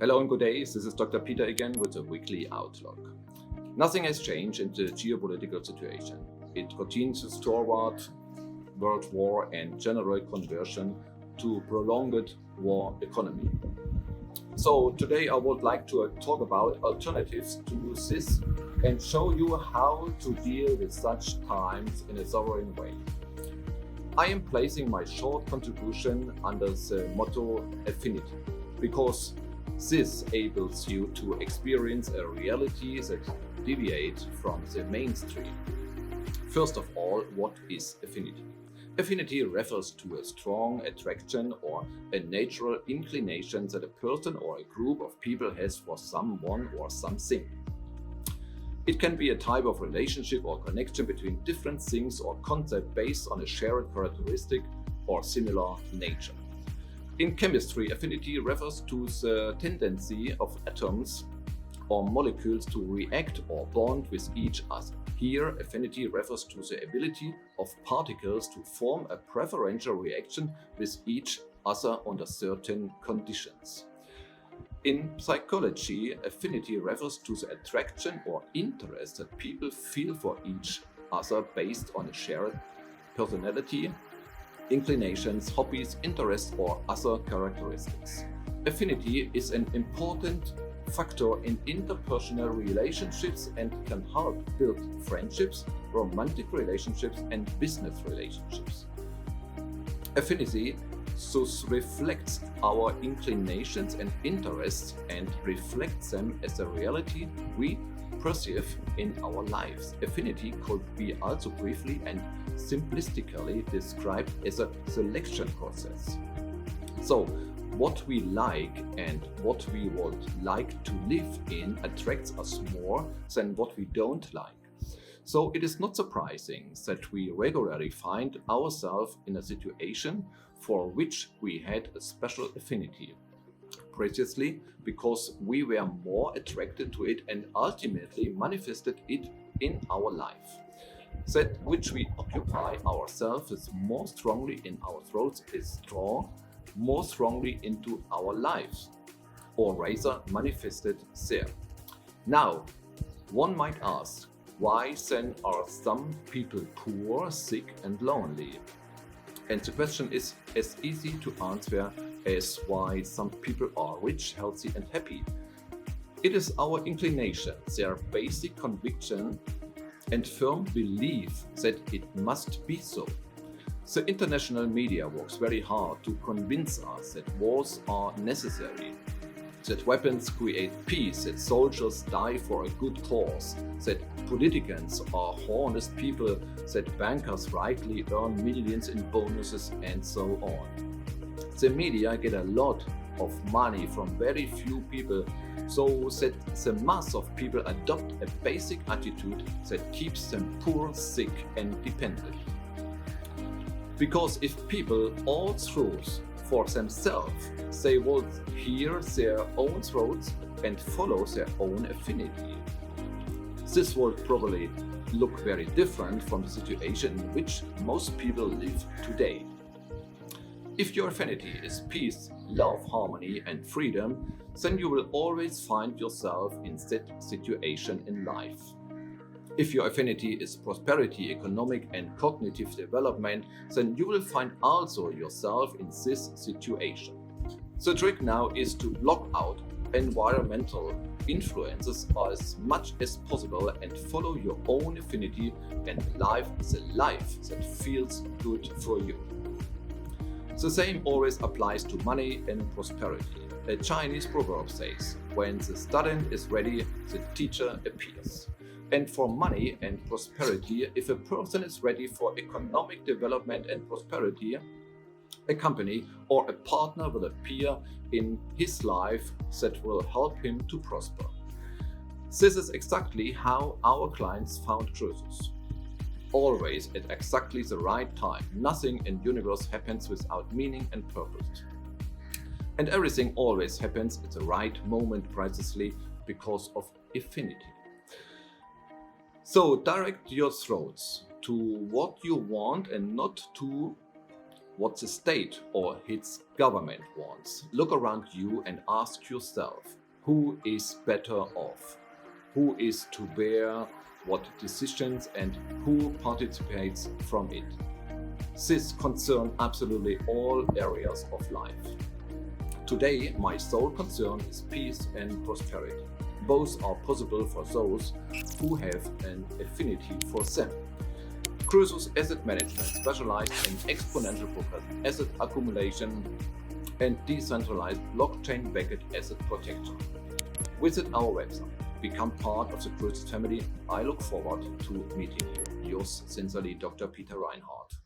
Hello and good day, this is Dr. Peter again with a weekly outlook. Nothing has changed in the geopolitical situation. It continues toward world war and general conversion to prolonged war economy. So today I would like to talk about alternatives to this and show you how to deal with such times in a sovereign way. I am placing my short contribution under the motto affinity, because this enables you to experience a reality that deviates from the mainstream. First of all, what is affinity? Affinity refers to a strong attraction or a natural inclination that a person or a group of people has for someone or something. It can be a type of relationship or connection between different things or concepts based on a shared characteristic or similar nature. In chemistry, affinity refers to the tendency of atoms or molecules to react or bond with each other. Here, affinity refers to the ability of particles to form a preferential reaction with each other under certain conditions. In psychology, affinity refers to the attraction or interest that people feel for each other based on a shared personality, inclinations, hobbies, interests, or other characteristics. Affinity is an important factor in interpersonal relationships and can help build friendships, romantic relationships, and business relationships. Affinity thus reflects our inclinations and interests and reflects them as a reality we perceive in our lives. Affinity could be also briefly and simplistically described as a selection process. So, what we like and what we would like to live in attracts us more than what we don't like. So it is not surprising that we regularly find ourselves in a situation for which we had a special affinity previously because we were more attracted to it and ultimately manifested it in our life. That which we occupy ourselves is more strongly in our throats is drawn more strongly into our lives, or rather manifested there. Now, one might ask, why then are some people poor, sick and lonely? And the question is as easy to answer as why some people are rich, healthy and happy. It is our inclination, their basic conviction and firm belief that it must be so. The international media works very hard to convince us that wars are necessary, that weapons create peace, that soldiers die for a good cause, that politicians are honest people, that bankers rightly earn millions in bonuses and so on. The media get a lot of money from very few people, so that the mass of people adopt a basic attitude that keeps them poor, sick and dependent. Because if people all choose for themselves, they would hear their own thoughts and follow their own affinity. This would probably look very different from the situation in which most people live today. If your affinity is peace, love, harmony and freedom, then you will always find yourself in that situation in life. If your affinity is prosperity, economic and cognitive development, then you will find also yourself in this situation. The trick now is to block out environmental influences as much as possible and follow your own affinity, and life is a life that feels good for you. The same always applies to money and prosperity. A Chinese proverb says, when the student is ready, the teacher appears. And for money and prosperity, if a person is ready for economic development and prosperity, a company or a partner will appear in his life that will help him to prosper. This is exactly how our clients found croesus. Always at exactly the right time. Nothing in the universe happens without meaning and purpose. And everything always happens at the right moment precisely because of affinity. So direct your thoughts to what you want and not to what the state or its government wants. Look around you and ask yourself, who is better off? Who is to bear what decisions and who participates from it? This concerns absolutely all areas of life. Today, my sole concern is peace and prosperity. Both are possible for those who have an affinity for them. Croesus-Asset Management specializes in exponential progressive asset accumulation and decentralized blockchain-backed asset protection. Visit our website, become part of the Croesus family. I look forward to meeting you. Yours sincerely, Dr. Peter Reinhardt.